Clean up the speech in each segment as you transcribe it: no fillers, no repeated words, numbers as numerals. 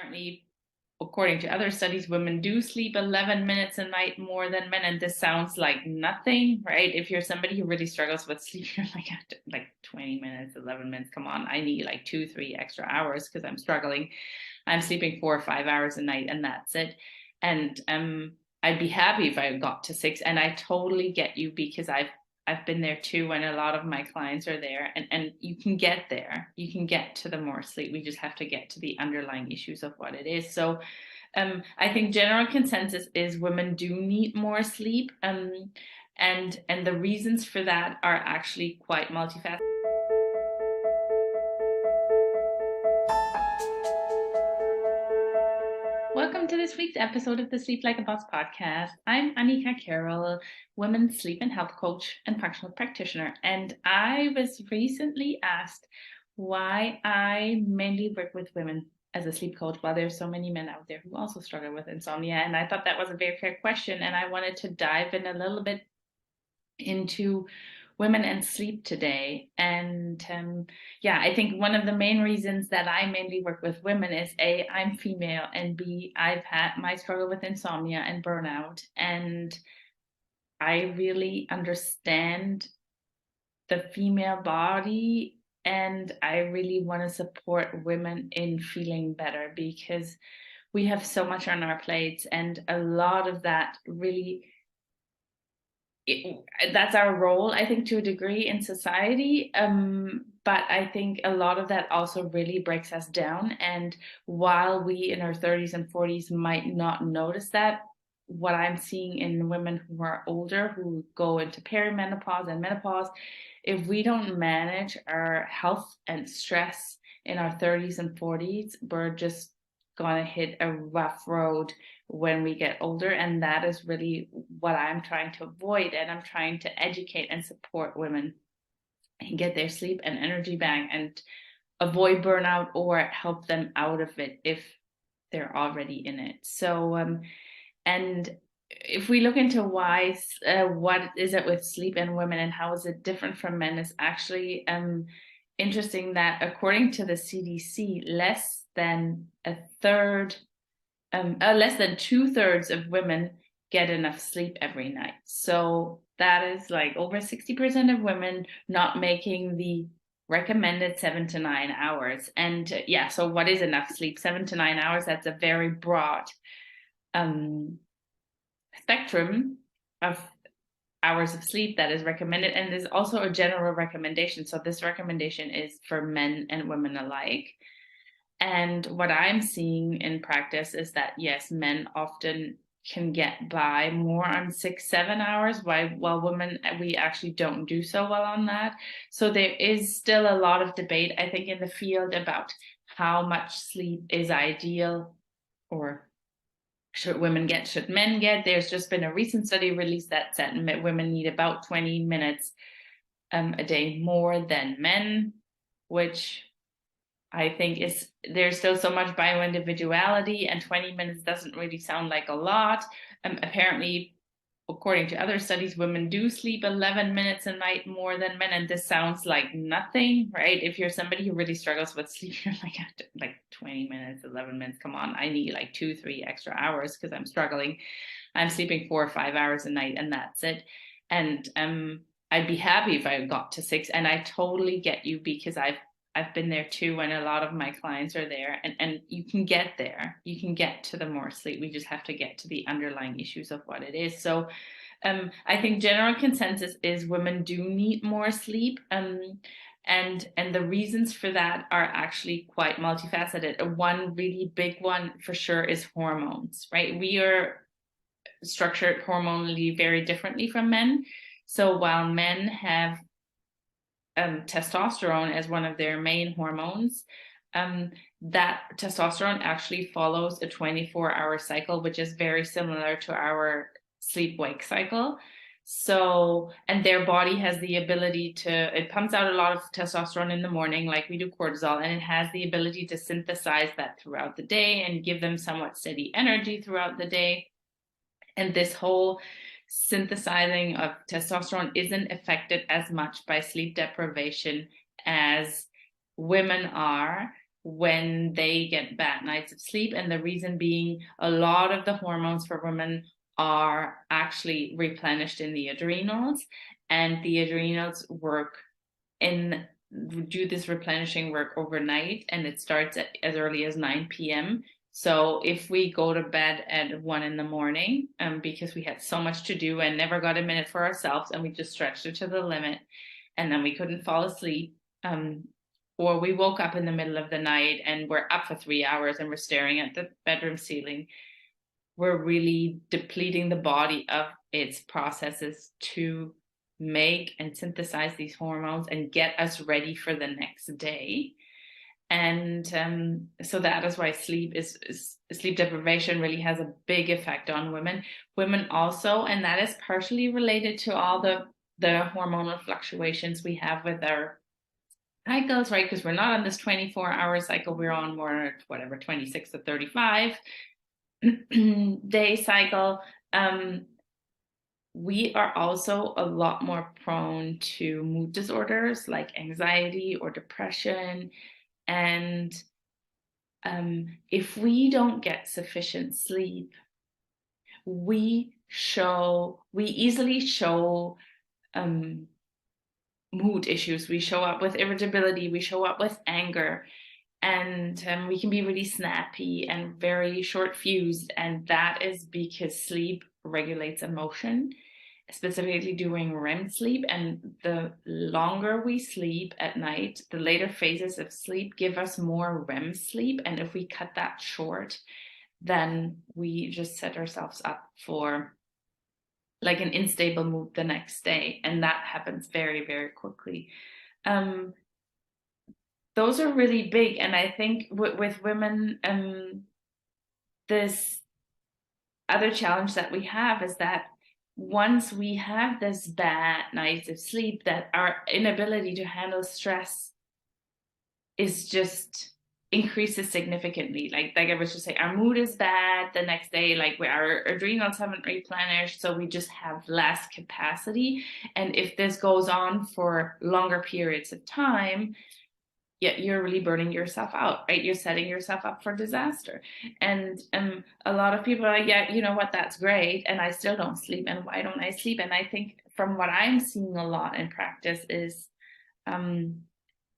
apparently, according to other studies, women do sleep 11 minutes a night more than men. And this sounds like nothing, right? If you're somebody who really struggles with sleep, you're like 20 minutes, 11 minutes. Come on, I need like 2, 3 extra hours because I'm struggling. I'm sleeping 4 or 5 hours a night and that's it. And I'd be happy if I got to 6. And I totally get you because I've been there too, and a lot of my clients are there, and you can get there. You can get to the more sleep. We just have to get to the underlying issues of what it is. So I think general consensus is women do need more sleep. And the reasons for that are actually quite multifaceted. Welcome to this week's episode of the Sleep Like a Boss podcast. I'm Annika, Carroll, women's sleep and health coach and functional practitioner. And I was recently asked why I mainly work with women as a sleep coach while there's so many men out there who also struggle with insomnia. And I thought that was a very fair question. And I wanted to dive in a little bit into women and sleep today. And I think one of the main reasons that I mainly work with women is A, I'm female, and B, I've had my struggle with insomnia and burnout. And I really understand the female body, and I really want to support women in feeling better because we have so much on our plates, and a lot of that really that's our role, I think, to a degree in society. But I think a lot of that also really breaks us down. And while we in our 30s and 40s might not notice that, what I'm seeing in women who are older, who go into perimenopause and menopause, if we don't manage our health and stress in our 30s and 40s, we're just going to hit a rough road when we get older. And that is really what I'm trying to avoid. And I'm trying to educate and support women and get their sleep and energy back and avoid burnout or help them out of it if they're already in it. So, and if we look into why, what is it with sleep and women and how is it different from men, is actually interesting that according to the CDC, less than 2/3 of women get enough sleep every night. So that is like over 60% of women not making the recommended 7 to 9 hours. And so what is enough sleep? 7 to 9 hours, that's a very broad spectrum of hours of sleep that is recommended. And there's also a general recommendation. So this recommendation is for men and women alike. And what I'm seeing in practice is that, yes, men often can get by more on 6-7 hours, while women, we actually don't do so well on that. So there is still a lot of debate, I think, in the field about how much sleep is ideal, or should women get, should men get. There's just been a recent study released that said women need about 20 minutes a day more than men, which I think there's still so much bioindividuality, and 20 minutes doesn't really sound like a lot. Apparently, according to other studies, women do sleep 11 minutes a night more than men, and this sounds like nothing, right? If you're somebody who really struggles with sleep, you're like 20 minutes, 11 minutes. Come on, I need like 2, 3 extra hours because I'm struggling. I'm sleeping 4 or 5 hours a night, and that's it. And I'd be happy if I got to 6. And I totally get you because I've been there too, and a lot of my clients are there, and you can get there. You can get to the more sleep. We just have to get to the underlying issues of what it is. So I think general consensus is women do need more sleep. And the reasons for that are actually quite multifaceted. One really big one for sure is hormones, right? We are structured hormonally very differently from men. So while men have testosterone as one of their main hormones, that testosterone actually follows a 24-hour cycle, which is very similar to our sleep-wake cycle. So, and their body has the ability it pumps out a lot of testosterone in the morning, like we do cortisol, and it has the ability to synthesize that throughout the day and give them somewhat steady energy throughout the day. And this whole synthesizing of testosterone isn't affected as much by sleep deprivation as women are, when they get bad nights of sleep. And the reason being, a lot of the hormones for women are actually replenished in the adrenals, and the adrenals do this replenishing work overnight, and it starts at as early as 9 p.m. So if we go to bed at 1 in the morning, because we had so much to do and never got a minute for ourselves, and we just stretched it to the limit, and then we couldn't fall asleep, or we woke up in the middle of the night and we're up for 3 hours and we're staring at the bedroom ceiling, we're really depleting the body of its processes to make and synthesize these hormones and get us ready for the next day. And so that is why sleep deprivation really has a big effect on women. Women also, and that is partially related to all the hormonal fluctuations we have with our cycles, right? Because we're not on this 24-hour cycle, we're on more, whatever, 26 to 35 day cycle. We are also a lot more prone to mood disorders like anxiety or depression. And if we don't get sufficient sleep, we easily show mood issues. We show up with irritability, we show up with anger, and we can be really snappy and very short fused. And that is because sleep regulates emotion, specifically during REM sleep. And the longer we sleep at night, the later phases of sleep give us more REM sleep. And if we cut that short, then we just set ourselves up for like an unstable mood the next day. And that happens very, very quickly. Those are really big. And I think with women, this other challenge that we have is that once we have this bad nights of sleep, that our inability to handle stress is just increases significantly. Like I was just saying, our mood is bad the next day, like our adrenals haven't replenished, so we just have less capacity. And if this goes on for longer periods of time, you're really burning yourself out, right? You're setting yourself up for disaster. And a lot of people are like, yeah, you know what, that's great, and I still don't sleep, and why don't I sleep? And I think from what I'm seeing a lot in practice is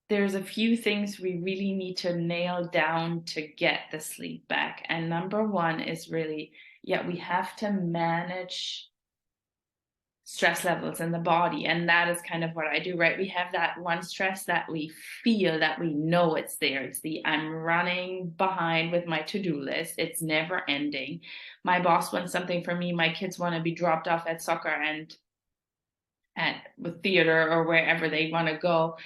there's a few things we really need to nail down to get the sleep back. And number one is really, we have to manage stress levels in the body. And that is kind of what I do, right? We have that one stress that we feel, that we know it's there. It's the I'm running behind with my to-do list. It's never ending. My boss wants something from me. My kids want to be dropped off at soccer and with theater or wherever they want to go.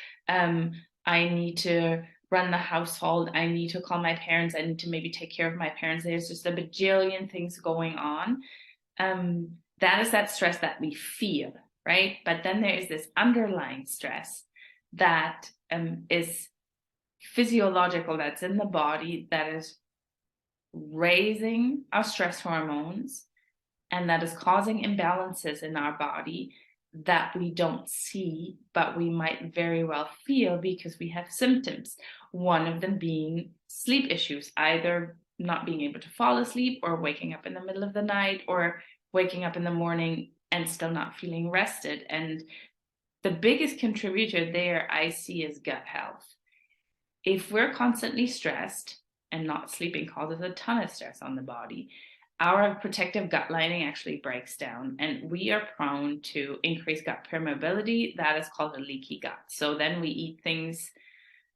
I need to run the household. I need to call my parents. I need to maybe take care of my parents. There's just a bajillion things going on. That is that stress that we feel, right? But then there is this underlying stress that is physiological, that's in the body, that is raising our stress hormones, and that is causing imbalances in our body that we don't see, but we might very well feel because we have symptoms. One of them being sleep issues, either not being able to fall asleep or waking up in the middle of the night or waking up in the morning and still not feeling rested. And the biggest contributor there I see is gut health. If we're constantly stressed, and not sleeping causes a ton of stress on the body, our protective gut lining actually breaks down, and we are prone to increased gut permeability. That is called a leaky gut. So then we eat things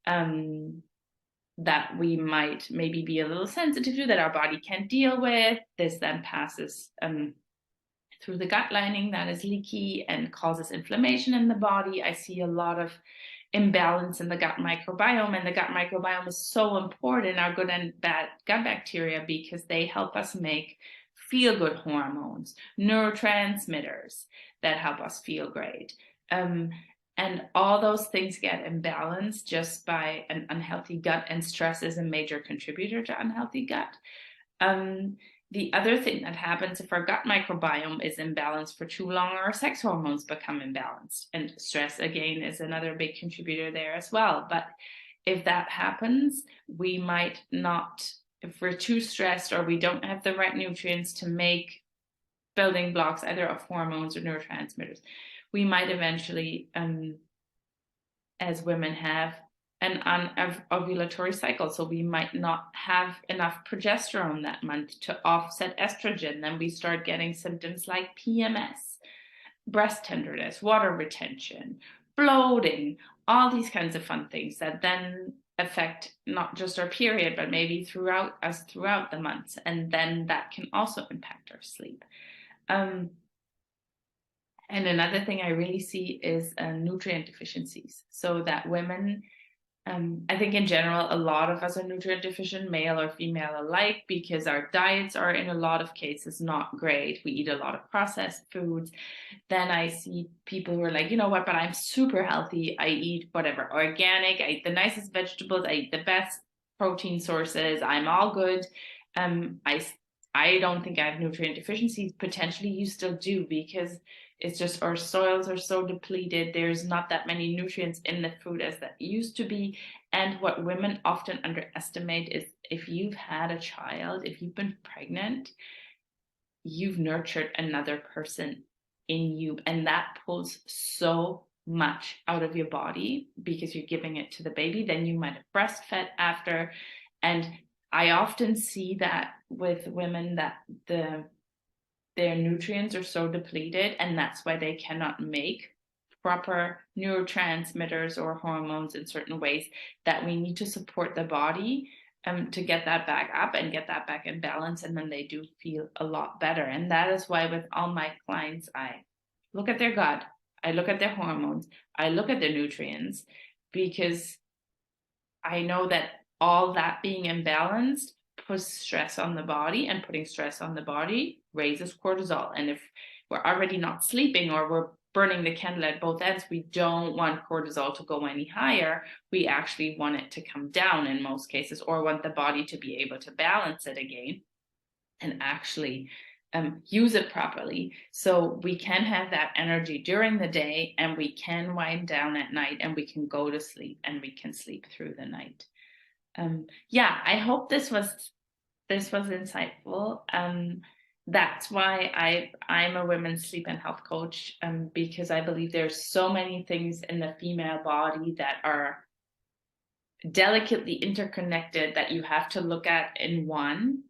that we might maybe be a little sensitive to, that our body can't deal with. This then passes through the gut lining that is leaky and causes inflammation in the body. I see a lot of imbalance in the gut microbiome, and the gut microbiome is so important, our good and bad gut bacteria, because they help us make feel-good hormones, neurotransmitters that help us feel great. And all those things get imbalanced just by an unhealthy gut, and stress is a major contributor to unhealthy gut. The other thing that happens if our gut microbiome is imbalanced for too long, our sex hormones become imbalanced. And stress, again, is another big contributor there as well. But if that happens, we might not, if we're too stressed or we don't have the right nutrients to make building blocks either of hormones or neurotransmitters, we might eventually, as women, have an ovulatory cycle. So we might not have enough progesterone that month to offset estrogen. Then we start getting symptoms like PMS, breast tenderness, water retention, bloating, all these kinds of fun things that then affect not just our period, but maybe throughout the months. And then that can also impact our sleep. And another thing I really see is nutrient deficiencies. So that women, I think in general, a lot of us are nutrient deficient, male or female alike, because our diets are in a lot of cases not great. We eat a lot of processed foods. Then I see people who are like, you know what, but I'm super healthy. I eat whatever, organic. I eat the nicest vegetables. I eat the best protein sources. I'm all good. I don't think I have nutrient deficiencies. Potentially you still do, because it's just our soils are so depleted. There's not that many nutrients in the food as that used to be. And what women often underestimate is if you've had a child, if you've been pregnant, you've nurtured another person in you. And that pulls so much out of your body because you're giving it to the baby. Then you might have breastfed after. And I often see that with women that their nutrients are so depleted, and that's why they cannot make proper neurotransmitters or hormones in certain ways, that we need to support the body to get that back up and get that back in balance, and then they do feel a lot better. And that is why with all my clients, I look at their gut, I look at their hormones, I look at their nutrients, because I know that all that being imbalanced puts stress on the body, and putting stress on the body raises cortisol. And if we're already not sleeping or we're burning the candle at both ends, we don't want cortisol to go any higher. We actually want it to come down in most cases, or want the body to be able to balance it again and actually use it properly, so we can have that energy during the day, and we can wind down at night, and we can go to sleep, and we can sleep through the night. Yeah, I hope this was insightful. That's why I'm a women's sleep and health coach, because I believe there's so many things in the female body that are delicately interconnected that you have to look at in one,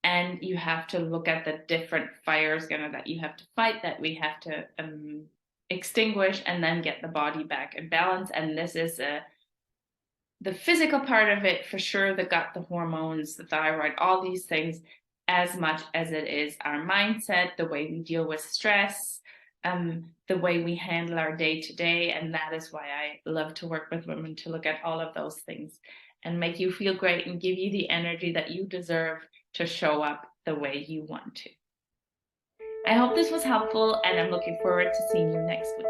and you have to look at the different fires that you have to fight, that we have to extinguish, and then get the body back in balance. And this is the physical part of it, for sure, the gut, the hormones, the thyroid, all these things, as much as it is our mindset, the way we deal with stress, the way we handle our day to day. And that is why I love to work with women, to look at all of those things and make you feel great and give you the energy that you deserve to show up the way you want to. I hope this was helpful, and I'm looking forward to seeing you next week.